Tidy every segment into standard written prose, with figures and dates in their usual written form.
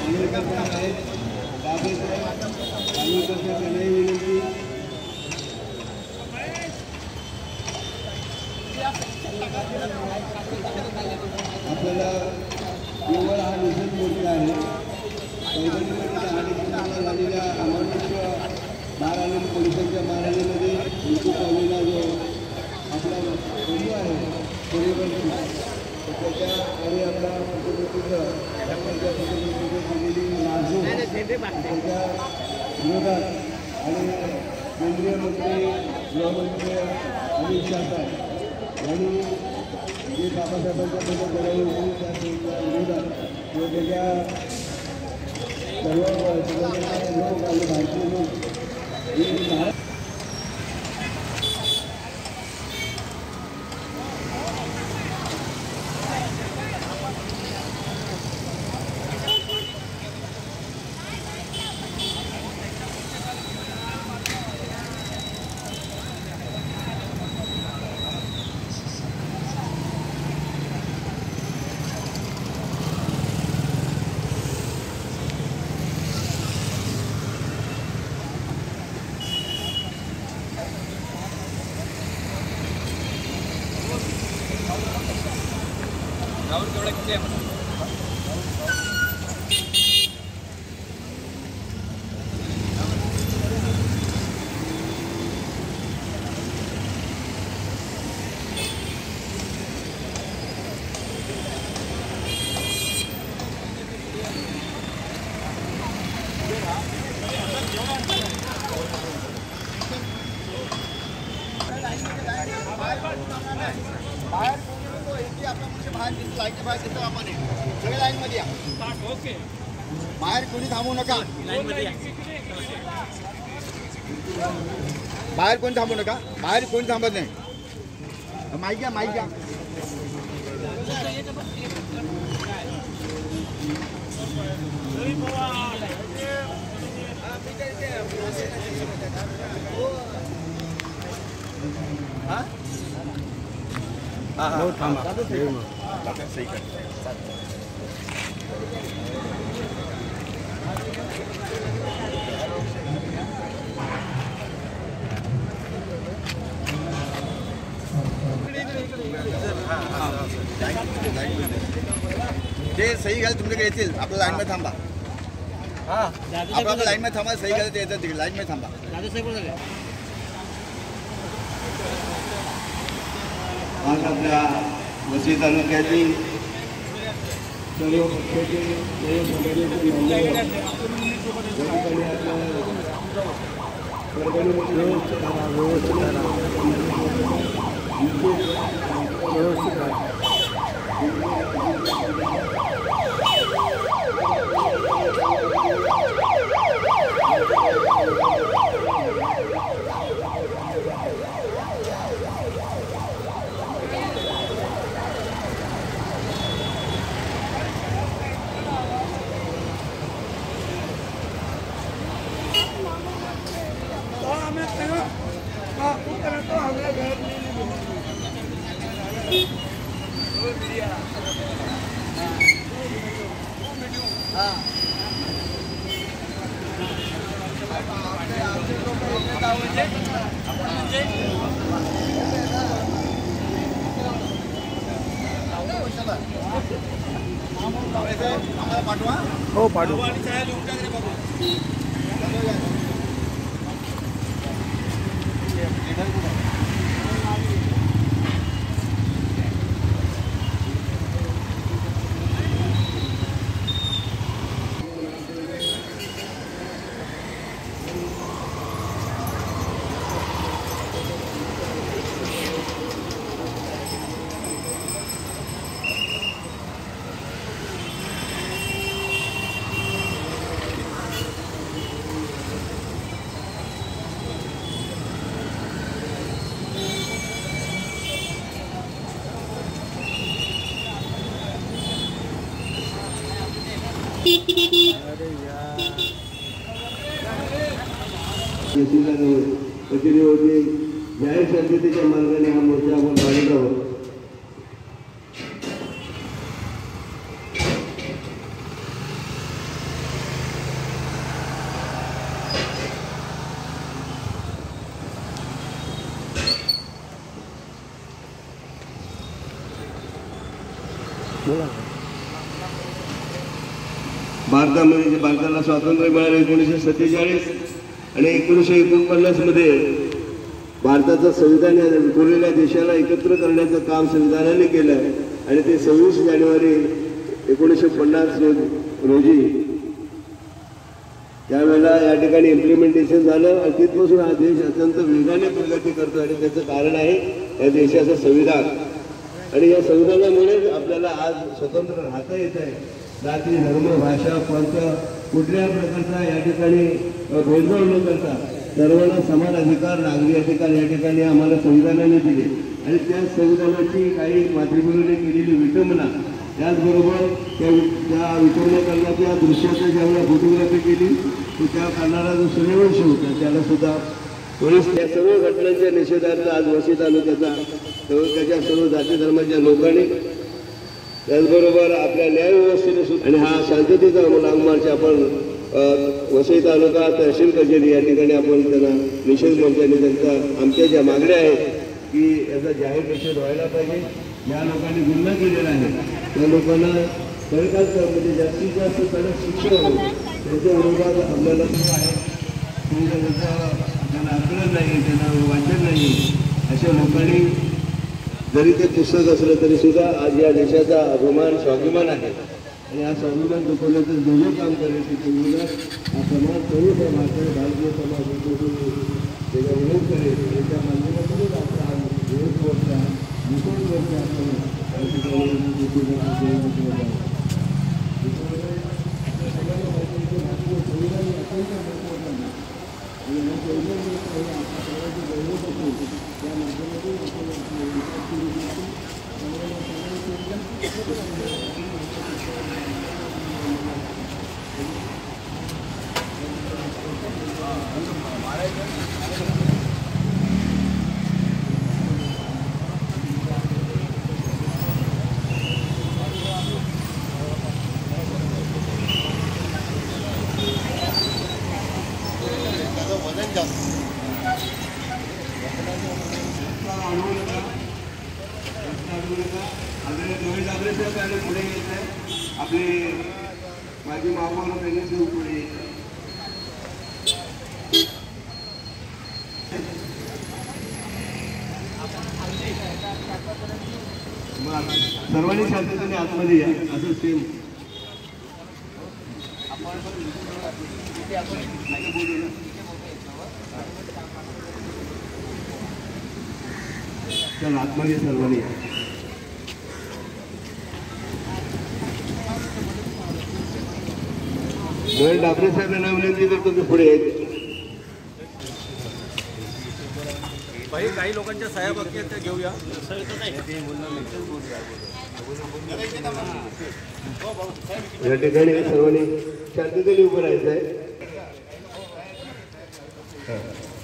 कार्यकर्ता आहेत बाबेसाहेब कार्यकर्त्या त्यांनाही विनंती आपल्याला केवळ हा निषेध मोठा आहे पैठणीमध्ये झालेल्या अमानुष्य मारहाणी पोलिसांच्या मारहाणीमध्ये मृत्यू पावलेला जो आपला बंधू आहे परिवर्तन त्याच्या आणि आपला पत्रकृतीचं त्याच्या केलेली नाजूक त्याच्या विरोधात आणि केंद्रीय मंत्री गृहमंत्री अमित शहा यांनी जे बाबासाहेबांच्या बद्दल करायला होती त्या विरोधात किंवा त्याच्या सर्व लोक आणि भारतीय लोक हे बाहेर कोणी थांबू नका बाहेर कोणी थांबू नका बाहेर कोणी थांबत नाही माईक घ्या माईक घ्या सही कर ते सही घाल तुमच्याकडे येतील आपल्या लाईन मध्ये थांबा आपल्या लाईन मध्ये थांबा सही घाल ते येतात तिकडे लाईन मध्ये थांबा आज आपल्या वसई तालुक्यातील सर्व पक्षाचे हो पाठवू प्रतिनिधी जाहीर शांततेच्या मार्गाने हा मोर्चा आपण काढत आहोत. भारताला स्वातंत्र्य मिळालं 1947 आणि 1949 मध्ये भारताचं संविधान विखुरलेल्या देशाला एकत्र करण्याचं काम संविधानाने केलं आहे आणि ते 26 जानेवारी 1950 रोजी त्यावेळेला या ठिकाणी इम्प्लिमेंटेशन झालं आणि तिथपासून हा देश अत्यंत वेगाने प्रगती करतो आणि त्याचं कारण आहे या देशाचं संविधान आणि या संविधानामुळेच आपल्याला आज स्वतंत्र राहता येत आहे. जाती धर्म भाषा पंथ कुठल्याही प्रकारचा या ठिकाणी भेदभाव न करता सर्वांना समान अधिकार नागरी अधिकार या ठिकाणी आम्हाला संविधानाने दिले आणि त्या संविधानाची काही मातृभूमीने केलेली विटंबना त्याचबरोबर त्या विटंबना करण्याच्या दृश्याचा ज्यावेळेला फोटोग्राफी केली तो त्या करणारा जो सूर्यवंशी होता त्याला सुद्धा पोलीस या सर्व घटनांच्या निषेधार्थ आज वसई तालुक्याच्या सर्व जाती धर्माच्या लोकांनी त्याचबरोबर आपल्या न्यायव्यवस्थेने सुद्धा आणि हा शांततेचा लॉंग मार्च आपण वसई तालुका तहसील कचेरी या ठिकाणी आपण त्यांना निषेध मोर्चाने त्यांचा आमच्या ज्या मागण्या आहेत की याचा जाहीर निषेध व्हायला पाहिजे. ज्या लोकांनी गुन्हा केलेला आहे त्या लोकांना म्हणजे जास्तीत जास्त कडक शिक्षा होईल त्यांच्या विरोधात आपल्याला आहे त्यांना आकलन नाही त्यांना वाचन नाही अशा लोकांनी जरी ते पुस्तक असलं तरी सुद्धा आज या देशाचा अभिमान स्वाभिमान आहे आणि हा स्वाभिमान दुखवण्याचं जे जे काम करायचे ते विरोधात हा समाज सर्व समाज भारतीय समाज त्याचा विरोध करेल त्याच्या माध्यमातूनच आपला विरोध मोर्चा निषेध मोर्चा पुढे येत आहे आपले माझी मामा त्यांनी पुढे सर्वांनी शांततेने आतमध्ये या असं सेम चल आतमध्ये सर्वांनी या. गोयल डाबरे साहेबांना विनंती करतो की पुढे काही लोकांच्या सह्या बाकी आहेत त्या घेऊया. या ठिकाणी सर्वांनी शांततेने उभं राहायचं आहे.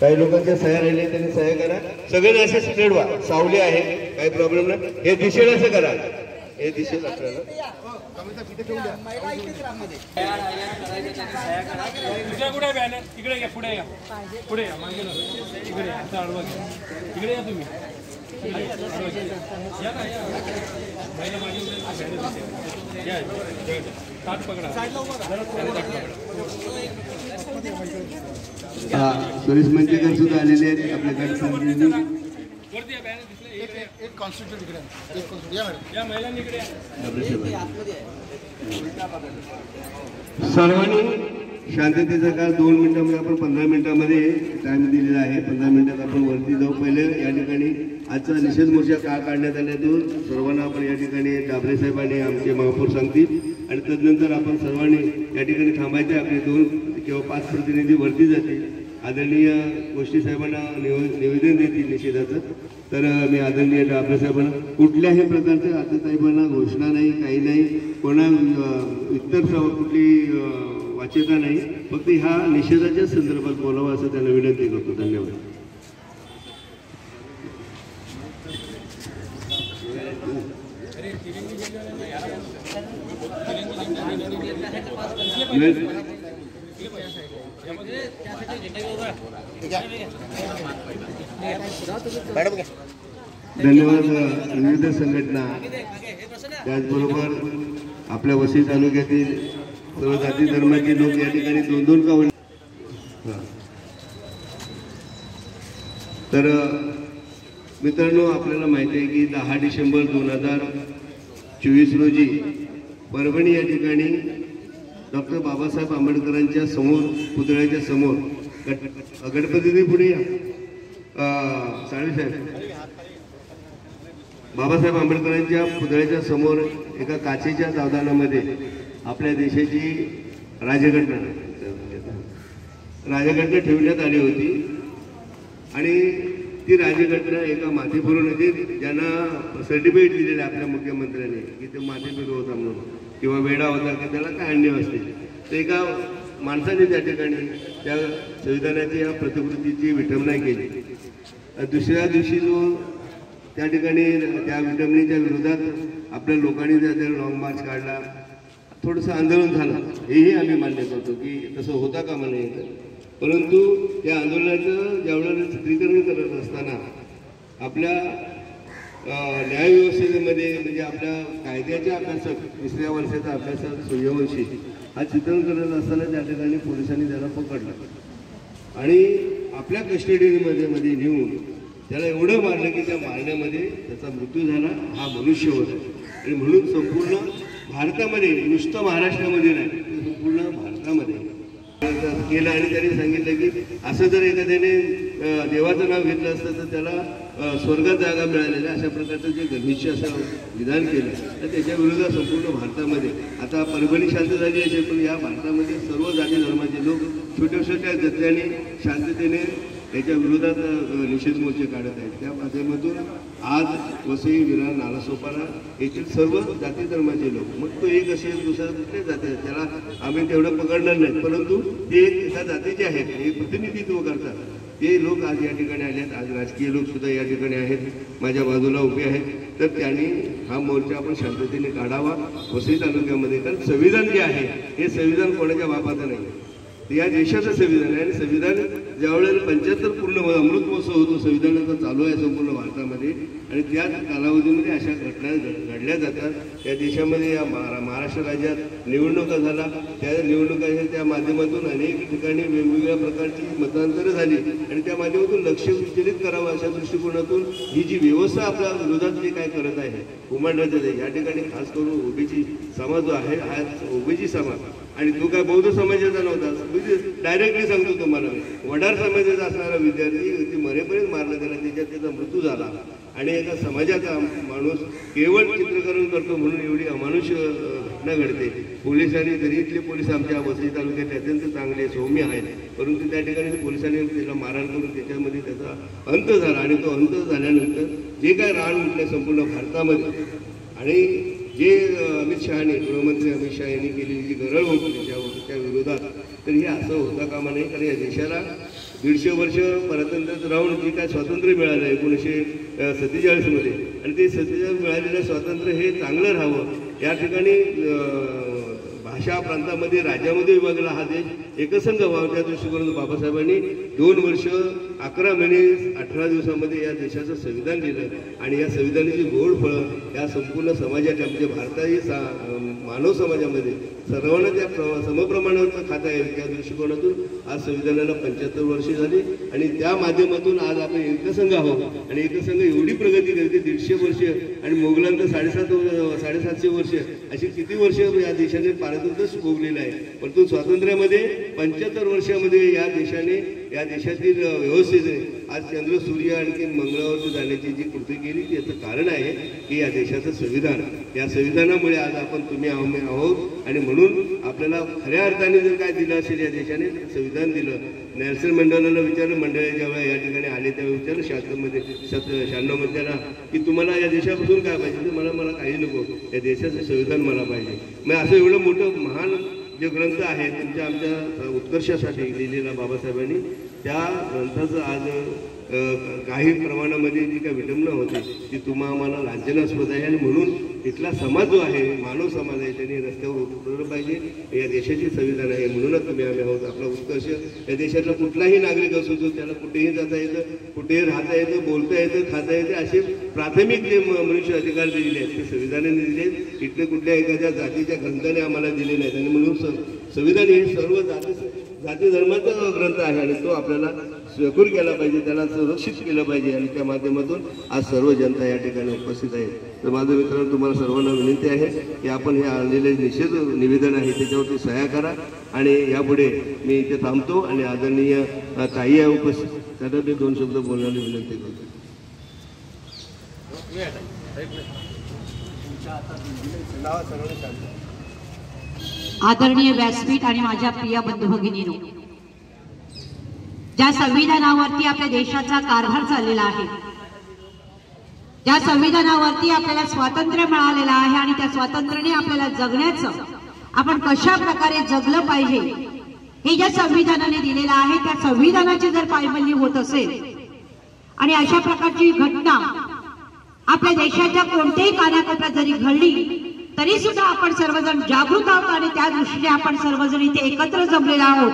काही लोकांच्या सह्या राहिल्या त्यांनी सह्या करा. सगळे असे स्ट्रेट व्हा. सावली आहे काही प्रॉब्लेम नाही. हे दिशेला असं करा. हे दिशेला आपल्याला कुठे बॅनर इकडे या पुढे या पुढे या मागे इकडे आता अडवा घ्या इकडे या तुम्ही या ना या पहिला मागे या ताट पकडा हा सुरेश मंचेकर सुद्धा आलेले आहेत आपल्याकडे. एक कॉन्स्टिट्यूट इकडे एक कॉन्स्टिट्यूट या मॅडम या महिलांनी इकडे सर्वांनी शांततेचा काळ 2 मिनिटांमध्ये आपण 15 मिनिटांमध्ये टाइम दिलेला आहे. 15 मिनिटात आपण वरती जाऊ. पहिले या ठिकाणी आजचा निषेध मोर्चा का काढण्यात आल्यातून सर्वांना आपण या ठिकाणी डाबरे साहेबांनी आमचे महापौर सांगतील आणि तदनंतर आपण सर्वांनी या ठिकाणी थांबायचे. आपले 2 किंवा 5 प्रतिनिधी वरती जातील. आदरणीय गोष्टी साहेबांना निवेदन देतील निषेधाचं. तर मी आदरणीय डाबरे साहेबांना कुठल्याही प्रकारचं आताताईबांना घोषणा नाही काही नाही कोणा इतर कुठली वाच्यता नाही फक्त ह्या निषेधाच्या संदर्भात बोलावं असं त्यांना विनंती करतो. धन्यवाद. धन्यवाद. विविध संघटना त्याचबरोबर आपल्या वसई तालुक्यातील सर्व जाती धर्माचे लोक या ठिकाणी दोन दोन का तर मित्रांनो, आपल्याला माहिती आहे की 10 डिसेंबर 2024 रोजी परभणी या ठिकाणी डॉक्टर बाबासाहेब आंबेडकरांच्या समोर, पुतळ्याच्या समोर, गणपती पुढे साळवी साहेब, बाबासाहेब आंबेडकरांच्या पुतळ्याच्या समोर एका काचेच्या दावदानामध्ये आपल्या देशाची राज्यघटना ठेवण्यात आली होती आणि ती राज्यघटना एका माथेफिरूमध्ये ज्यांना सर्टिफिकेट दिलेलं आहे आपल्या मुख्यमंत्र्यांनी की ते माथेफिरू होता म्हणून किंवा वेडा होता की त्याला काय अन्याय असते, तर एका माणसाने त्या ठिकाणी त्या संविधानाची या प्रतिकृतीची विटंबना केली. दुसऱ्या दिवशी जो त्या ठिकाणी त्या विटंबनेच्या विरोधात आपल्या लोकांनी त्या लॉंग मार्च काढला, थोडंसं आंदोलन झालं, हेही आम्ही मान्य करतो की तसं होता का म्हणा. परंतु त्या आंदोलनाचं ज्यावेळेला चित्रीकरण करत असताना आपल्या न्यायव्यवस्थेमध्ये म्हणजे आपल्या कायद्याच्या अभ्यासक 3ऱ्या वर्षाचा अभ्यासक सूर्यवंशी हा चित्रण करत असताना त्या ठिकाणी पोलिसांनी त्याला पकडलं आणि आपल्या कस्टडीमध्ये नेऊन त्याला एवढं मारलं की त्या मारण्यामध्ये त्याचा मृत्यू झाला. हा मनुष्यवध आहे आणि म्हणून संपूर्ण भारतामध्ये, नुसतं महाराष्ट्रामध्ये नाही, संपूर्ण भारतामध्ये केलं. आणि त्यांनी सांगितलं की असं जर एखाद्याने देवाचं नाव घेतलं असतं तर त्याला स्वर्गात जागा मिळालेल्या, अशा प्रकारचं जे गंभीर असं विधान केलं तर त्याच्या विरोधात संपूर्ण भारतामध्ये आता परभणी शांत झाली असेल, पण या भारतामध्ये सर्व जाती धर्माचे लोक छोट्या छोट्या जत्याने शांततेने त्याच्या विरोधात निषेध मोर्चे काढत आहेत. त्या माध्यमातून आज वसई, विरार, नालासोपारा येथील सर्व जाती धर्माचे लोक, मग तो एक असेल दुसऱ्या कुठले जाते, त्याला आम्ही तेवढं पकडणार नाही, परंतु ते एका जातीचे आहेत, हे प्रतिनिधित्व करतात, ते लोक आज या ठिकाणी आले आहेत. आज राजकीय लोक सुद्धा या ठिकाणी आहेत, माझ्या बाजूला उभे आहेत. तर त्यांनी हा मोर्चा आपण शांततेने काढावा वसई तालुक्यामध्ये. कारण संविधान जे आहे हे संविधान कोणाच्या बापाचं नाही, या देशाचं संविधान आहे. आणि संविधान ज्यावेळेला 75 पूर्ण अमृत महोत्सव होतो संविधानाचा चालू आहे संपूर्ण भारतामध्ये, आणि त्या कालावधीमध्ये अशा घटना घडल्या जातात. या देशामध्ये या महाराष्ट्र राज्यात निवडणुका झाला, त्या निवडणुकांच्या त्या माध्यमातून अनेक ठिकाणी वेगवेगळ्या प्रकारची मतांतरं झाली आणि त्या माध्यमातून लक्ष विचलित करावं अशा दृष्टिकोनातून ही जी व्यवस्था आपल्या विरोधात जे काय करत आहे उमांडायचं आहे. या ठिकाणी खास करून ओबीसी समाज जो आहे हा ओबीसी समाज, आणि तो काय बौद्ध समाजाचा नव्हता, डायरेक्टली सांगतो तुम्हाला, वडार समाजाचा असणारा विद्यार्थी ती मरेपर्यंत मारला गेला, त्याच्यात त्याचा मृत्यू झाला. आणि एका समाजाचा माणूस केवळ चित्रकरण करतो म्हणून एवढी अमानुष्य घटना घडते. पोलिसांनी, तरी इथले पोलीस आमच्या वसई तालुक्यात अत्यंत चांगले सौम्य आहेत, परंतु त्या ठिकाणी पोलिसांनी त्याला मारहाण करून त्याच्यामध्ये त्याचा अंत झाला. आणि तो अंत झाल्यानंतर जे काय रान उठले संपूर्ण भारतामध्ये, आणि जे अमित शहाने, गृहमंत्री अमित शहा यांनी केलेली जी गरळ होती त्या विरोधात, तर हे असं होता कामा नाही. कारण या देशाला 150 वर्ष परतंत्र राहून जे काय स्वातंत्र्य मिळालं 1947 मध्ये, आणि ते 47 मिळालेलं स्वातंत्र्य हे चांगलं राहावं, या ठिकाणी भाषा प्रांतामध्ये राज्यामध्ये विभागला हा देश एकसंघ व्हावा, त्या दृष्टिकोनातून बाबासाहेबांनी 2 वर्ष 11 महिने 18 दिवसामध्ये या देशाचं संविधान लिहिलं. आणि या संविधानाची गोड फळं या संपूर्ण समाजाच्या, म्हणजे भारताची मानव समाजामध्ये सर्वांना त्या समप्रमाणात खाता येईल, त्या दृष्टिकोनातून आज संविधानाला 75 वर्ष झाली. आणि त्या माध्यमातून आज आपण एकसंघ आहोत. आणि एकसंघ एवढी प्रगती करते, 150 वर्ष, आणि मोगलांचं 750 वर्ष, अशी किती वर्ष या देशाने पारतंत्र्य भोगलेलं आहे. परंतु स्वातंत्र्यामध्ये 75 वर्षामध्ये या देशाने, या देशातील व्यवस्थेने आज चंद्र, सूर्य आणखी मंगळावरती जाण्याची जी कृती केली, त्याचं कारण आहे की या देशाचं संविधान, या संविधानामुळे आज आपण तुम्ही आहोत. आणि म्हणून आपल्याला खऱ्या अर्थाने जर काय दिलं असेल या देशाने, संविधान दिलं. नेल्सन मंडेलाला विचारलं, मंडळी जेव्हा या ठिकाणी आले तेव्हा विचारलं 96 मध्ये त्यांना की तुम्हाला या देशापासून काय पाहिजे, तर मला काही नको, या देशाचं संविधान मला पाहिजे. मग असं एवढं मोठं महान जे ग्रंथ आहे तुमच्या आमच्या उत्कर्षासाठी लिहिलेला बाबासाहेबांनी, त्या ग्रंथाचं आज काही प्रमाणामध्ये जी काही विडंबना होते ती तुम्हा आम्हाला लांछनास्पद आहे आणि म्हणून इथला समाज जो आहे मानव समाज आहे त्यांनी रस्त्यावर उतरलं पाहिजे. या देशाची संविधान आहे म्हणूनच तुम्ही आम्ही आहोत. आपला उत्कर्ष या देशातला कुठलाही नागरिक असू तो त्याला कुठेही जाता येतं, कुठेही राहता येतं, बोलता येतं, खाता येतं. असे प्राथमिक जे मनुष्य अधिकार दिलेले आहेत ते संविधानाने दिले आहेत. इथले कुठल्या एखाद्या जातीच्या ग्रंथाने आम्हाला दिले नाहीत आणि म्हणून संविधान हे सर्व जाती धर्माचा ग्रंथ आहे आणि तो आपल्याला स्वीकार केला पाहिजे, त्याला संरक्षित केलं पाहिजे आणि त्या माध्यमातून आज सर्व जनता या ठिकाणी उपस्थित आहे. तर माझं मित्रांनो तुम्हाला सर्वांना विनंती आहे की आपण हे आणलेले निषेध निवेदन आहे त्याच्यावरती सह्या करा आणि यापुढे मी इथे थांबतो आणि आदरणीय ताई आहे उपस्थित त्यांना मी 2 शब्द बोलण्याची विनंती करतो. आदरणीय व्यासपीठ आणि माझ्या प्रिय बंधू भगिनींनो, ज्या संविधानावरती आपल्या देशाचा कारभार चाललेला आहे, ज्या संविधानावरती आपल्याला स्वातंत्र्य मिळालेलं आहे आणि त्या स्वातंत्र्याने आपल्याला जगण्याचं आपण कशा प्रकारे जगलं पाहिजे हे ज्या संविधानाने दिलेलं आहे त्या संविधानाची जर पायमल्ली होत असेल आणि अशा प्रकारची घटना आपल्या देशाच्या कोणत्याही कानाकोपऱ्यात जरी घडली तरी सुद्धा आपण सर्वजण जागृत आहोत आणि त्या दृष्टीने आपण सर्वजण इथे एकत्र जमलेलो आहोत.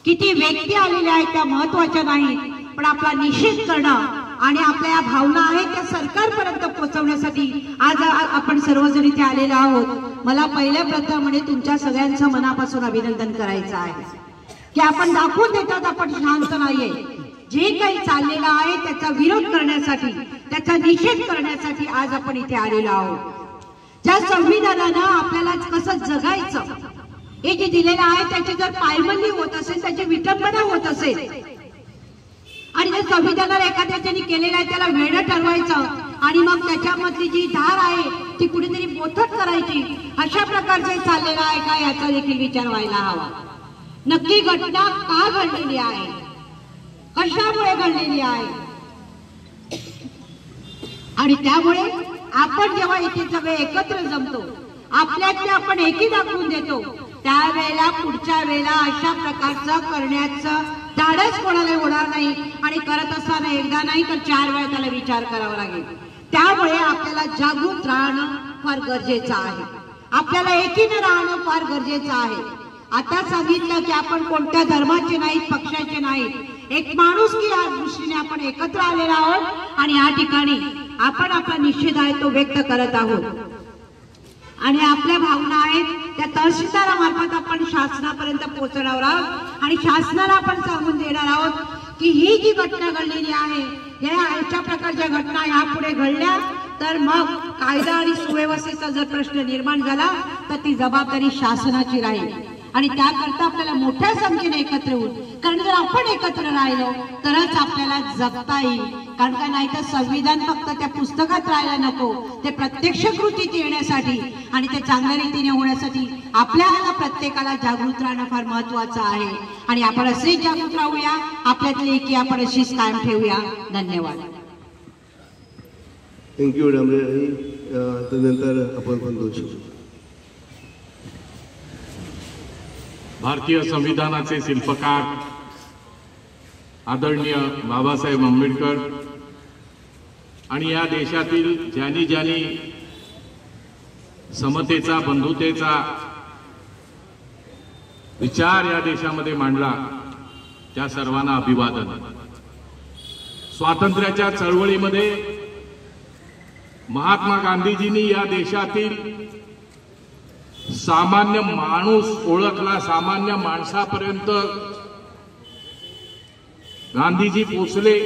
किती व्यक्ती आलेल्या आहेत त्या महत्वाच्या नाहीत, पण आपला निषेध करणं आणि आपल्या या भावना आहेत त्या सरकारपर्यंत पोहोचवण्यासाठी आज आपण सर्वजण इथे आलेलो आहोत. मला पहिल्या प्रथम तुमच्या सगळ्यांचं मनापासून अभिनंदन करायचं आहे की आपण दाखवून देतात आपण शांत नाहीये. जे काही चाललेलं आहे त्याचा विरोध करण्यासाठी, त्याचा निषेध करण्यासाठी आज आपण इथे आलेलो आहोत. ज्या संविधानानं आपल्याला कसं जगायचं हे जे दिलेलं आहे त्याची जर पायमल्ली होत असेल, त्याची विटंबना होत असेल आणि जर संविधानाला एखाद्याने केलेलं आहे त्याला वेळ ठरवायचं आणि मग त्याच्यामधली जी धार आहे ती कुठेतरी बोथट करायची, अशा प्रकारचे चाललेलं आहे का याचा देखील विचार व्हायला हवा. नक्की घटना का घडलेली आहे, कशामुळे घडलेली आहे आणि त्यामुळे आपण जेव्हा इथे सगळे एकत्र जमतो आपल्यातले आपण एकी दाखवून देतो त्यावेळेला पुढच्या वेळेला अशा प्रकारचं करण्याचं धाडस कोणाला होणार नाही आणि करत असताना एकदा नाही तर 4 वेळा त्याला विचार करावा लागेल. त्यामुळे आपल्याला जागृत राहणं फार गरजेचं आहे, आपल्याला एकीने राहणं फार गरजेचं आहे. आता सांगितलं की आपण कोणत्या धर्माचे नाहीत, पक्षाचे नाहीत, एक माणुसकी या दृष्टीने आपण एकत्र आलेलो आहोत आणि या ठिकाणी आपण आपला निषेध आहे तो व्यक्त करत आहोत आणि आपल्या भावना आहेत त्या तहसीलदारामार्फत आपण शासनापर्यंत पोहोचणार आहोत आणि शासनाला आपण सांगून देणार आहोत की ही जी घटना घडलेली आहे या अशा प्रकारच्या घटना यापुढे घडल्या तर मग कायदा आणि सुव्यवस्थेचा जर प्रश्न निर्माण झाला तर ती जबाबदारी शासनाची राहील आणि त्याकरता आपल्याला मोठ्या संख्येने एकत्र होऊन, कारण जर आपण एकत्र राहिलो तरच आपल्याला जगता येईल. कारण का नाही तर संविधान फक्त त्या पुस्तकात राहायला नको, ते प्रत्यक्ष कृतीत येण्यासाठी आणि ते चांगल्या रीतीने होण्यासाठी आपल्याला प्रत्येकाला जागृत राहणं फार महत्वाचं आहे आणि आपण असेच जागृत राहूया, आपल्यातली एकी आपण अशीच कायम ठेवूया. धन्यवाद. थँक्यू डांबरे. त्यानंतर आपण पण 2 शब्द. भारतीय संविधानाचे शिल्पकार आदरणीय बाबासाहेब आंबेडकर आणि या देशातील ज्यांनी ज्यांनी समतेचा, बंधुतेचा विचार या देशामध्ये मांडला त्या सर्वांना अभिवादन. स्वातंत्र्याच्या चळवळीमध्ये महात्मा गांधीजींनी या देशातील सामान्य माणूस ओळखला, सामान्य माणसापर्यंत गांधीजी पोचले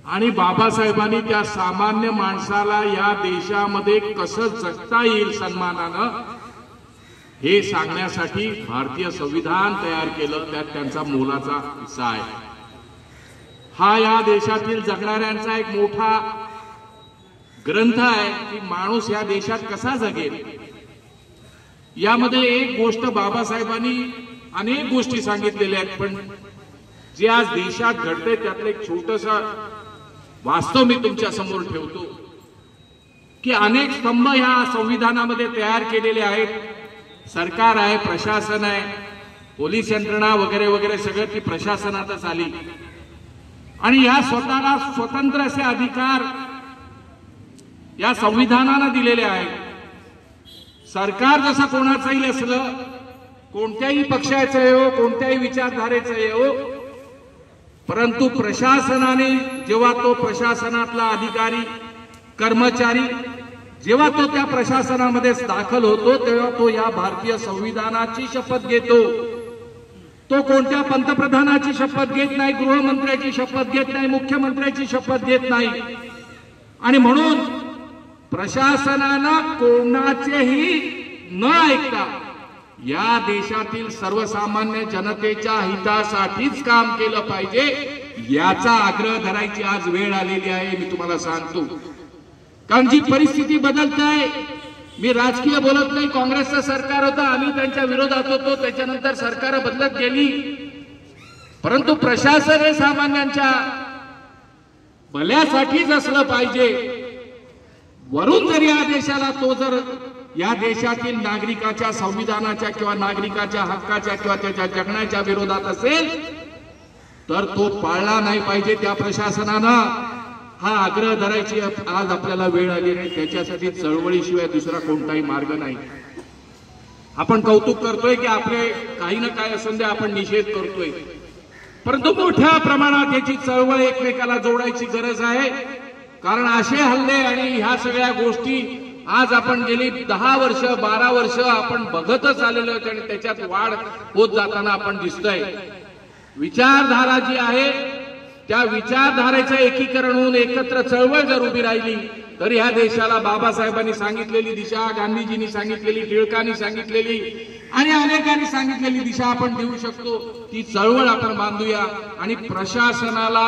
आणि बाबासाहेबांनी त्या सामान्य माणसाला या देशामध्ये कसं जगता येईल सन्मानानं हे सांगण्यासाठी भारतीय संविधान तयार केलं. त्यात त्यांचा मोलाचा हिस्सा आहे. हा या देशातील जगणाऱ्यांचा एक मोठा ग्रंथ आहे की माणूस या देशात कसा जगेल. यामध्ये एक गोष्ट बाबासाहेबांनी अनेक गोष्टी सांगितलेल्या आहेत, पण जे आज देशात घडते त्यातलं एक छोटंसं वास्तव मी तुमच्या समोर ठेवतो की अनेक स्तंभ या संविधानामध्ये तयार केलेले आहेत. सरकार आहे, प्रशासन आहे, पोलीस यंत्रणा वगैरे वगैरे सगळं ती प्रशासनातच आली आणि या स्वतःला स्वतंत्र असे अधिकार या संविधानानं दिलेले आहेत। सरकार जसं कोणाचंही असलं, कोणत्याही पक्षाचं हो, कोणत्याही विचारधारेचं हो, परंतु प्रशासनाने जेव्हा तो प्रशासनातला अधिकारी कर्मचारी जेव्हा तो त्या प्रशासनामध्ये दाखल होतो तेव्हा तो या भारतीय संविधानाची शपथ घेतो। तो कोणत्या पंतप्रधानाची शपथ घेत नाही, गृहमंत्र्याची शपथ घेत नाही, मुख्यमंत्र्याची शपथ घेत नाही। आणि म्हणून प्रशासनानं कोणाचेही न ऐकता या देशातील सर्वसामान्य जनतेच्या हितासाठीच काम केलं पाहिजे, याचा आग्रह धरायची आज वेळ आलेली आहे। मी तुम्हाला सांगतो, कारण जी परिस्थिती बदलते आहे, मी राजकीय बोलत नाही, काँग्रेसचं सरकार होतं, आम्ही त्यांच्या विरोधात होतो, त्याच्यानंतर सरकार बदलत गेली, परंतु प्रशासन हे सामान्यांच्या भल्यासाठीच असलं पाहिजे। वरून जर या देशाला तो जर या देशातील नागरिकाच्या संविधानाच्या किंवा नागरिकाच्या हक्काच्या किंवा त्याच्या जगण्याच्या विरोधात असेल तर तो पाळला नाही पाहिजे। त्या प्रशासनानं हा आग्रह धरायची आज आपल्याला वेळ आली आहे। त्याच्यासाठी चळवळीशिवाय दुसरा कोणताही मार्ग नाही। आपण कौतुक करतोय की आपले काही ना काय असून दे, आपण निषेध करतोय, परंतु मोठ्या प्रमाणात याची चळवळ एकमेकाला जोडायची गरज आहे। कारण असे हल्ले आणि ह्या सगळ्या गोष्टी आज आपण गेली 10 वर्ष 12 वर्ष आपण बघतच आलेलो आहोत आणि त्याच्यात वाढ होत जाताना आपण दिसतोय। विचारधारा जी आहे त्या विचारधारेचं एकीकरण होऊन एकत्र चळवळ जर उभी राहिली तर ह्या देशाला बाबासाहेबांनी सांगितलेली दिशा, गांधीजींनी सांगितलेली, टिळकांनी सांगितलेली आणि अनेकांनी सांगितलेली दिशा आपण देऊ शकतो। ती चळवळ आपण बांधूया आणि प्रशासनाला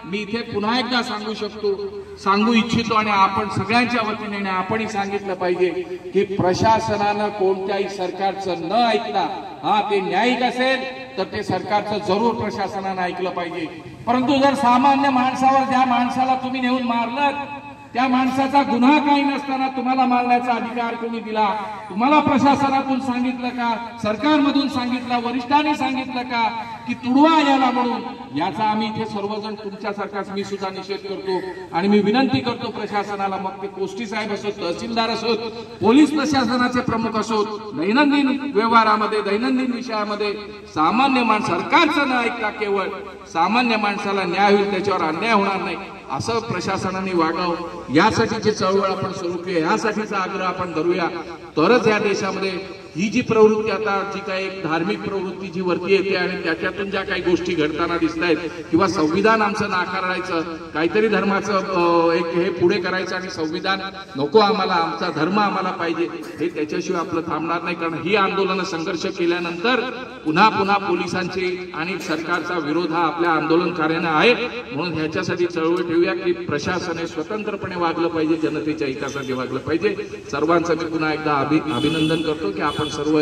मी इथे पुन्हा एकदा सांगू इच्छितो आणि आपण सगळ्यांच्या वतीने आपणही सांगितलं पाहिजे की प्रशासनानं कोणत्याही सरकारचं न ऐकता, हा ते न्यायिक असेल तर ते सरकारचं जरूर प्रशासनानं ऐकलं पाहिजे, परंतु जर सामान्य माणसावर ज्या माणसाला तुम्ही नेऊन मारलं त्या माणसाचा गुन्हा काही नसताना तुम्हाला मारण्याचा अधिकार कोणी दिला? तुम्हाला प्रशासनातून सांगितलं का, सरकारमधून सांगितलं, वरिष्ठांनी सांगितलं का की तुडवा याला म्हणून? याचा आम्ही इथे सर्वजण तुमच्यासारखाच मी सुद्धा निषेध करतो आणि मी विनंती करतो प्रशासनाला, मग ते कोष्टी साहेब असोत, तहसीलदार असोत, पोलीस प्रशासनाचे प्रमुख असोत, दैनंदिन व्यवहारामध्ये दैनंदिन विषयामध्ये सामान्य माणूस सरकारचं न ऐकता केवळ सामान्य माणसाला न्याय होईल, त्याच्यावर अन्याय होणार नाही असं प्रशासनाने वागावं। यासाठीची चळवळ आपण सुरू केली, यासाठीचा आग्रह आपण धरूया, तरच या देशामध्ये ही जी प्रवृत्ती आता जी काही धार्मिक प्रवृत्ती जी वरती येते आणि त्याच्यातून ज्या काही गोष्टी घडताना दिसत आहेत किंवा संविधान आमचं नाकारायचं, काहीतरी धर्माचं एक हे पुढे करायचं आणि संविधान नको आम्हाला, आमचा धर्म आम्हाला पाहिजे, हे त्याच्याशिवाय आपलं थांबणार नाही। कारण ही आंदोलनं संघर्ष केल्यानंतर पुन्हा पुन्हा पोलिसांची आणि सरकारचा विरोध हा आपल्या आंदोलनकार्यानं आहे। म्हणून ह्याच्यासाठी चळवळ ठेवूया की प्रशासनाने स्वतंत्रपणे वागलं पाहिजे, जनतेच्या हितासाठी वागलं पाहिजे। सर्वांचं मी पुन्हा एकदा अभिनंदन करतो की आपण सर्व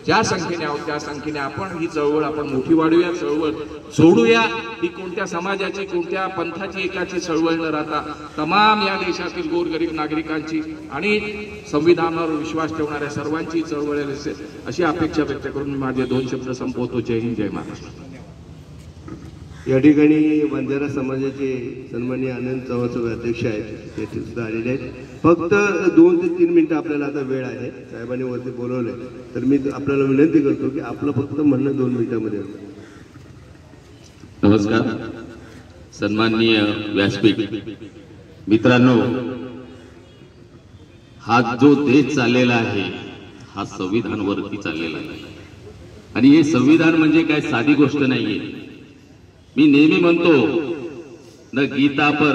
ज्या संख्येने आहोत त्या संख्येने आपण ही चळवळ आपण मोठी वाढूया, चळवळ सोडूया। ही कोणत्या समाजाची, कोणत्या पंथाची, एकाची चळवळ न राहता तमाम या देशातील गोरगरीब नागरिकांची आणि संविधानावर विश्वास ठेवणाऱ्या सर्वांची चळवळ असेल अशी अपेक्षा व्यक्त करून मी माझे 2 शब्द संपवतो। जय हिंद, जय महाराष्ट्र। या ठिकाणी बंजारा समाजाचे सन्माननीय आनंद चव्हाण अध्यक्ष आहेत, ते सुद्धा आलेले आहेत। फक्त 2 ते 3 मिनिटं आपल्याला आता वेळ आहे, साहेबांनी वरती बोलवलंय, तर मी आपल्याला विनंती करतो की आपलं फक्त म्हणणं 2 मिनिटांमध्ये। नमस्कार, सन्माननीय व्यासपीठ मित्रांनो, हा जो देश चाललेला आहे हा संविधानावरती चाललेला आहे आणि हे संविधान म्हणजे काय साधी गोष्ट नाहीये। मी नेहमी म्हणतो, न गीता पर,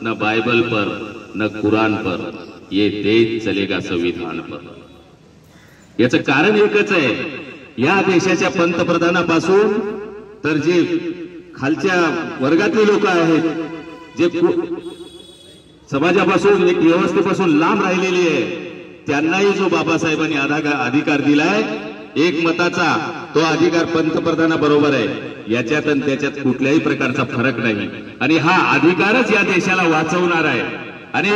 न बाइबल पर, न कुरान पर, ये देश चलेगा संविधान पर। याचं कारण एकच आहे, या देशाच्या पंतप्रधानापासून तर जे खालच्या वर्गातले लोक आहेत, जे समाजापासून एक व्यवस्थेपासून लांब राहिलेली आहे, त्यांनाही जो बाबासाहेबांनी अधिकार दिलाय एक मताचा, तो अधिकार पंतप्रधानाबरोबर आहे। याच्यात आणि त्याच्यात कुठल्याही प्रकारचा फरक नाही आणि हा अधिकारच या देशाला वाचवणार आहे। आणि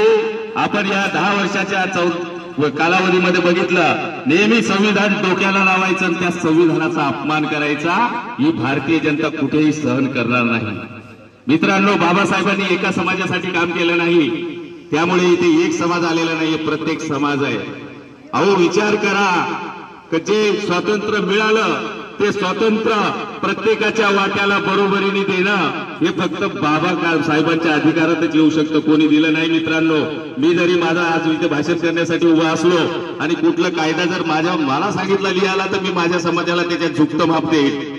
आपण या 10 वर्षाच्या कालावधीमध्ये बघितलं, नेहमी संविधान डोक्याला लावायचं आणि त्या संविधानाचा अपमान करायचा ही भारतीय जनता कुठेही सहन करणार नाही. मित्रांनो, बाबासाहेबांनी एका समाजासाठी काम केलं नाही, त्यामुळे इथे एक समाज आलेला नाहीये, प्रत्येक समाज आहे. अहो विचार करा, जे स्वातंत्र्य मिळालं ते स्वातंत्र्य प्रत्येकाच्या वाट्याला बरोबरीने देणं हे फक्त बाबासाहेबांच्या अधिकारातच येऊ शकतं, कोणी दिलं नाही. मित्रांनो, मी जरी माझा आज इथे भाषण करण्यासाठी उभा असलो आणि कुठला कायदा जर मला सांगितलं लिहायला, तर मी माझ्या समाजाला त्याच्यात झुकतं माप देईल.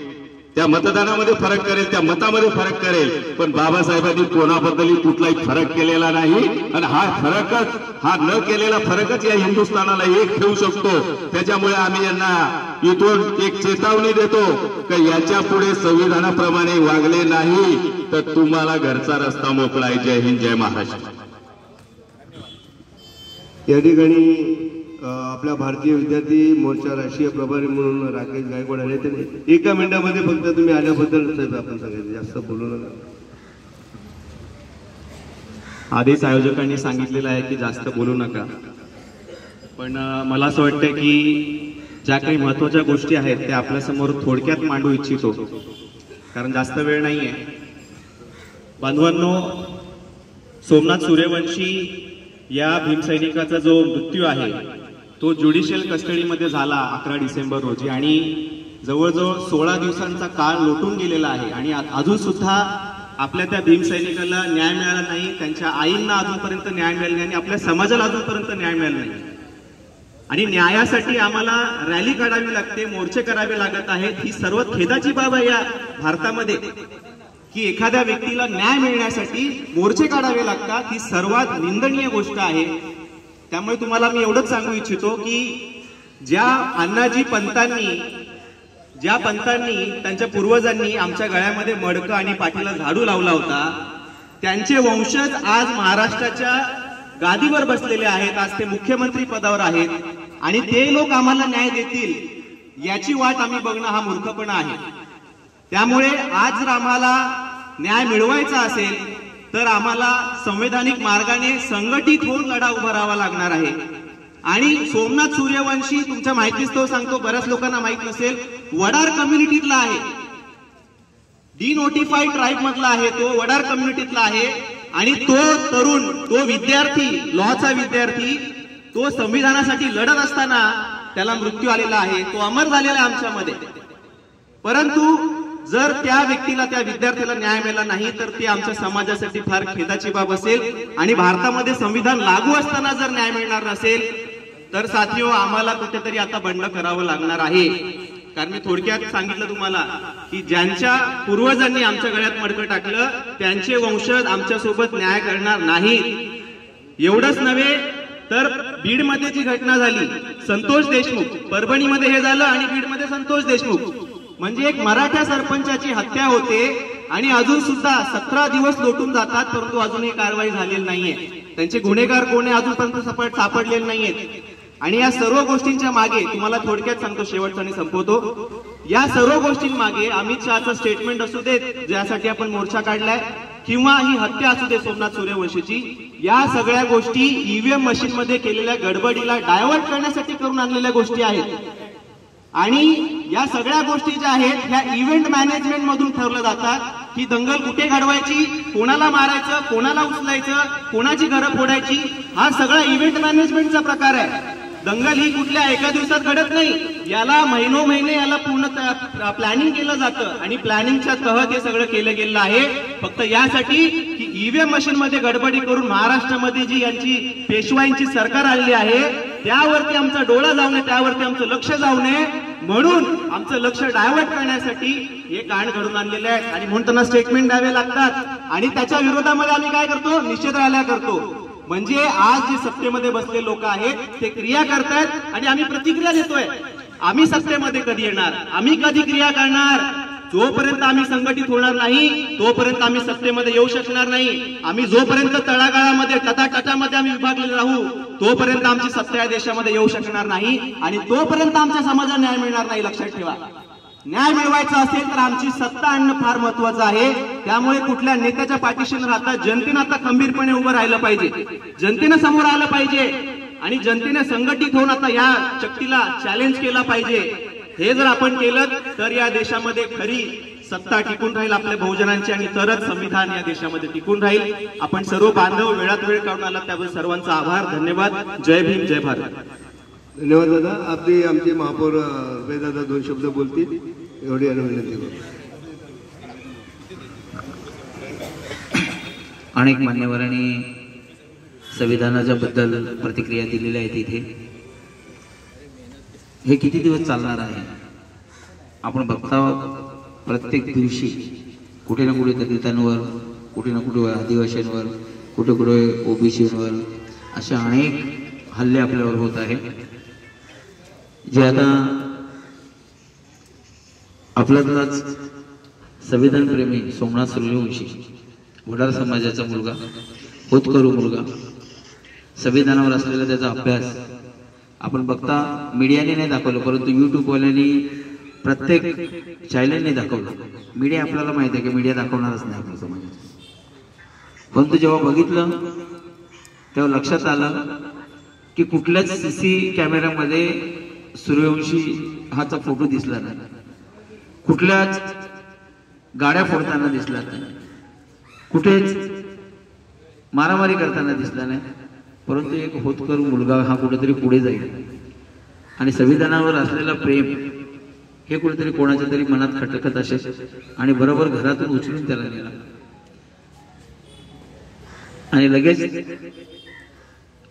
त्या मतदानामध्ये फरक करेल, त्या मतामध्ये फरक करेल, पण बाबासाहेबांनी कोणाबद्दलही कुठलाही फरक केलेला नाही. आणि हा न केलेला फरकच या हिंदुस्थानाला एक ठेवू शकतो. त्याच्यामुळे आम्ही यांना इथून एक चेतावणी देतो की याच्या पुढे संविधानाप्रमाणे वागले नाही तर तुम्हाला घरचा रस्ता मोकळा आहे. जय हिंद, जय महाराष्ट्र. या ठिकाणी आपला भारतीय विद्यार्थी मोर्चा राष्ट्रीय प्रभारी म्हणून राकेश गायकवाड आले. त्यांनी एका मिनिटामध्ये फक्त तुम्ही आल्याबद्दल आपण सांगायचं, जास्त बोलू नका. आधीच आयोजकांनी सांगितलेलं आहे की जास्त बोलू नका, पण मला असं वाटतं की ज्या काही महत्वाच्या गोष्टी आहेत त्या आपल्यासमोर थोडक्यात मांडू इच्छितो, कारण जास्त वेळ नाही आहे. बांधवांनो, सोमनाथ सूर्यवंशी या भीमसैनिकाचा जो मृत्यू आहे तो ज्युडिशियल कस्टडीमध्ये झाला 11 डिसेंबर रोजी, आणि जवळजवळ 16 दिवसांचा काळ लोटून गेलेला आहे आणि अजून सुद्धा आपल्या त्या भीमसैनिकाला न्याय मिळाला नाही, त्यांच्या आईंना अजूनपर्यंत न्याय मिळाला नाही आणि आपल्या समाजाला अजूनपर्यंत न्याय मिळाला नाही. आणि न्यायासाठी आम्हाला रॅली काढावी लागते, मोर्चे करावे लागत आहेत. ही सर्वात खेदाची बाब आहे या भारतामध्ये की एखाद्या व्यक्तीला न्याय मिळण्यासाठी मोर्चे काढावे लागतात. ही सर्वात निंदनीय गोष्ट आहे. त्यामुळे तुम्हाला मी एवढंच सांगू इच्छितो की ज्या अण्णाजी पंतांनी त्यांच्या पूर्वजांनी आमच्या गळ्यामध्ये मडकं आणि पाठीला झाडू लावला होता, त्यांचे वंशज आज महाराष्ट्राच्या गादीवर बसलेले आहेत, आज ते मुख्यमंत्री पदावर आहेत आणि ते लोक आम्हाला न्याय देतील याची वाट आम्ही बघणं हा मूर्खपणा आहे. त्यामुळे आज जर आम्हाला न्याय मिळवायचा असेल तर आम्हाला संवैधानिक मार्गाने संघटित होऊन लढा उभा राहावा लागणार आहे. आणि सोमनाथ सूर्यवंशी तुमच्या माहितीस्तव सांगतो, बऱ्याच लोकांना माहित नसेल, वडार कम्युनिटीतला आहे, डिनोटिफाईड ट्राईब मधला आहे, तो वडार कम्युनिटीतला आहे. आणि तो तरुण, तो विद्यार्थी, लॉचा विद्यार्थी, तो संविधानासाठी लढत असताना त्याला मृत्यू आलेला आहे, तो अमर झालेला आहे आमच्यामध्ये. परंतु जर त्या व्यक्तीला, त्या विद्यार्थ्याला न्याय मिळाला नाही तर ते आमच्या समाजासाठी फार खेदाची बाब असेल. आणि भारतामध्ये संविधान लागू असताना जर न्याय मिळणार नसेल तर साथियो, आम्हाला कुठेतरी आता बंड करावं लागणार आहे. कारण मी थोडक्यात सांगितलं तुम्हाला की ज्यांच्या पूर्वजांनी आमच्या गळ्यात मडकं टाकलं त्यांचे वंशज आमच्यासोबत न्याय करणार नाही. एवढंच नव्हे तर बीडमध्ये जी घटना झाली, संतोष देशमुख, परभणीमध्ये हे झालं आणि बीडमध्ये संतोष देशमुख, म्हणजे एक मराठा सरपंचाची हत्या होते आणि अजून सुद्धा 17 दिवस लोटून जातात, परंतु अजूनही कारवाई झालेली नाहीये. त्यांचे गुन्हेगार कोण आहे अजूनपर्यंत सापडलेले नाहीयेत. आणि या सर्व गोष्टींच्या मागे तुम्हाला थोडक्यात सांगतो, शेवटचा आणि संपवतो, या सर्व गोष्टींमागे अमित शहाचं स्टेटमेंट असू देत ज्यासाठी आपण मोर्चा काढलाय, किंवा ही हत्या असू दे सोमनाथ सूर्यवंशीची, या सगळ्या गोष्टी ईव्हीएम मशीन मध्ये केलेल्या गडबडीला डायव्हर्ट करण्यासाठी करून आणलेल्या गोष्टी आहेत. आणि या सगळ्या गोष्टी ज्या आहेत ह्या इव्हेंट मॅनेजमेंट मधून ठरवल्या जातात की दंगल कुठे घडवायची, कोणाला मारायचं, कोणाला उचलायचं, कोणाची घरं फोडायची, हा सगळा इव्हेंट मॅनेजमेंटचा प्रकार आहे. दंगल ही कुठल्या एका दिवसात घडत नाही, याला महिनोमहिने याला पूर्ण प्लॅनिंग केलं जातं आणि प्लॅनिंगच्या तहत हे सगळं केलं गेलेलं आहे. फक्त यासाठी की ईव्हीएम मशीन मध्ये गडबडी करून महाराष्ट्रामध्ये जी यांची पेशवाईंची सरकार आलेली आहे त्यावरती आमचा डोळा जाऊ नये, त्यावरती आमचं लक्ष जाऊ नये, म्हणून आमचं लक्ष डायव्हर्ट करण्यासाठी हे कांड घडून आणलेले आहेत. आणि म्हणून त्यांना स्टेटमेंट द्यावे लागतात आणि त्याच्या विरोधामध्ये आम्ही काय करतो, निषेध रॅल्या करतो. म्हणजे आज जे सत्तेमध्ये बसलेले लोक आहेत ते क्रिया करतायत आणि आम्ही प्रतिक्रिया देतोय. आम्ही सत्तेमध्ये कधी येणार, आम्ही कधी क्रिया करणार, जोपर्यंत आम्ही संघटित होणार नाही तोपर्यंत आम्ही सत्तेमध्ये येऊ शकणार नाही. आम्ही जोपर्यंत तळागाळामध्ये टटाटटामध्ये आम्ही विभागलेले राहू तोपर्यंत आमची सत्ता या देशामध्ये येऊ शकणार नाही आणि तोपर्यंत आमच्या समाजाला न्याय मिळणार नाही. लक्षात ठेवा, न्याय मिळवायचा असेल तर आमची सत्ता आणणं फार महत्वाचं आहे. त्यामुळे कुठल्या नेत्याच्या पाठीशी न राहता जनतेनं आता खंबीरपणे उभं राहिलं पाहिजे, जनतेनं समोर आलं पाहिजे आणि जनतेने संघटित होऊन आता या शक्तीला चॅलेंज केला पाहिजे. हे जर आपण केलं तर या देशामध्ये खरी सत्ता टिकून राहील आपल्या बहुजनांची आणि तरच संविधान या देशामध्ये टिकून राहील. आपण सर्व बांधव वेळात वेळ काढून आला त्याबद्दल सर्वांचा आभार, धन्यवाद. जय भीम, जय भारत. धन्यवाद दादा. आपली आमचे महापौर दादा 2 शब्द बोलतील एवढी विनंती करतो. अनेक मान्यवरांनी संविधानाच्या बद्दल प्रतिक्रिया दिलेल्या आहेत. इथे हे किती दिवस चालणार आहे आपण बघता. प्रत्येक दिवशी कुठे ना कुठे दलितांवर, कुठे ना कुठे आदिवासींवर, कुठे कुठे ओबीसीवर असे अनेक हल्ले आपल्यावर होत आहे. जे आता आपल्यातलाच संविधान प्रेमी सोमनाथ सूर्यवंशी वडार समाजाचा मुलगा, होतकरू मुलगा, संविधानावर असलेला त्याचा अभ्यास आपण बघता. मीडियाने नाही दाखवलं परंतु युट्यूबवाल्यांनी प्रत्येक चॅनलने दाखवलं. मीडिया आपल्याला माहिती आहे की मीडिया दाखवणारच नाही आपल्या समाजात. परंतु जेव्हा बघितलं तेव्हा लक्षात आलं की कुठल्याच सीसी कॅमेऱ्यामध्ये सूर्यवंशी हाचा फोटो दिसला नाही, कुठल्याच गाड्या फोडताना दिसला नाही, कुठेच मारामारी करताना दिसला नाही. परंतु एक होतकरू मुलगा हा कुठेतरी पुढे जाईल आणि संविधानावर असलेला प्रेम हे कुठेतरी कोणाच्या तरी मनात खटकत असेल आणि बरोबर घरातून उचलून त्याला नेला आणि लगेच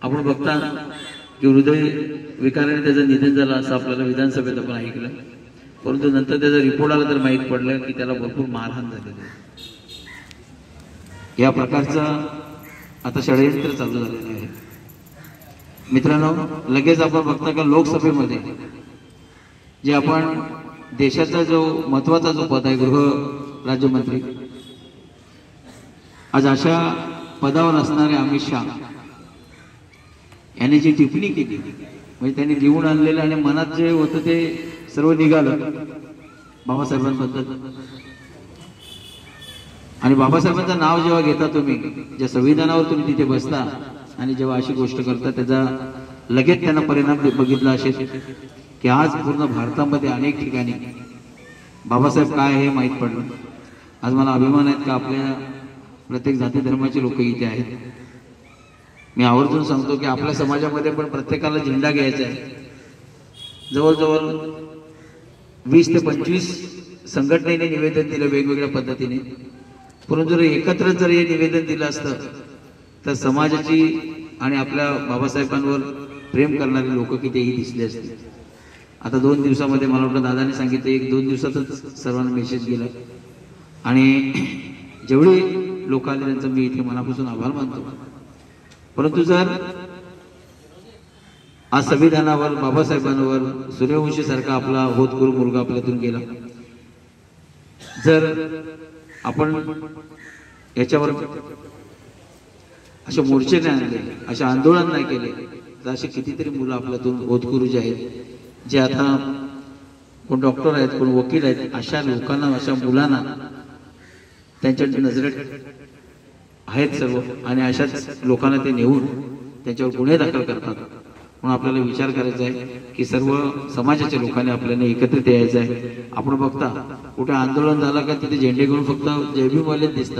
आपण बघता की हृदय विकाराने त्याचं निधन झालं असं आपल्याला विधानसभेत आपण ऐकलं. परंतु नंतर त्याचा रिपोर्ट आला तर माहीत पडलं की त्याला भरपूर मारहाण झालेली. या प्रकारचं आता षडयंत्र चालू झालेलं आहे. मित्रांनो, लगेच आपण बघता का लोकसभेमध्ये जे आपण देशाचा जो महत्वाचा जो पद आहे गृह राज्यमंत्री, आज अशा पदावर असणारे अमित शाह यांनी जी टिप्पणी केली म्हणजे त्यांनी लिहून आणलेलं आणि मनात जे होतं ते सर्व निघालं बाबासाहेबांबद्दल. आणि बाबासाहेबांचं नाव जेव्हा घेता तुम्ही, ज्या संविधानावर तुम्ही तिथे बसता आणि जेव्हा अशी गोष्ट करता त्याचा लगेच त्यांना परिणाम बघितला असेल की आज पूर्ण भारतामध्ये अनेक ठिकाणी बाबासाहेब काय हे माहीत पडलं. आज मला अभिमान आहे का आपल्या प्रत्येक जाती धर्माचे लोक इथे आहेत. मी आवर्जून सांगतो की आपल्या समाजामध्ये पण प्रत्येकाला झेंडा घ्यायचा आहे. जवळजवळ 20 ते 25 संघटनेने निवेदन दिलं वेगवेगळ्या पद्धतीने. परंतु जर एकत्र जर हे निवेदन दिलं असतं तर समाजाची आणि आपल्या बाबासाहेबांवर प्रेम करणारे लोक कितीही दिसले असते. आता 2 दिवसामध्ये मला वाटतं दादाने सांगितलं 1-2 दिवसातच सर्वांना मेसेज गेला आणि जेवढे लोक आले त्यांचं मी इथे मनापासून आभार मानतो. परंतु जर आज संविधानावर, बाबासाहेबांवर, सूर्यवंशी सारखा आपला होतकरू मुलगा आपल्यातून गेला, जर आपण याच्यावर असे मोर्चे नाही आणले, असे आंदोलन नाही केले तर असे कितीतरी मुलं आपल्यातून होतकरू जे आहेत, जे आता कोण डॉक्टर आहेत, कोण वकील आहेत, अशा लोकांना, अशा मुलांना त्यांच्या नजरेत आहेत सर्व आणि अशाच लोकांना ते नेऊन त्यांच्यावर गुन्हे दाखल करतात. म्हणून आपल्याला विचार करायचा आहे की सर्व समाजाच्या लोकांनी आपल्याला एकत्रित यायचं आहे. आपण बघता कुठे आंदोलन झालं का तिथे झेंडे घेऊन फक्त जयभीमवाले दिसतात.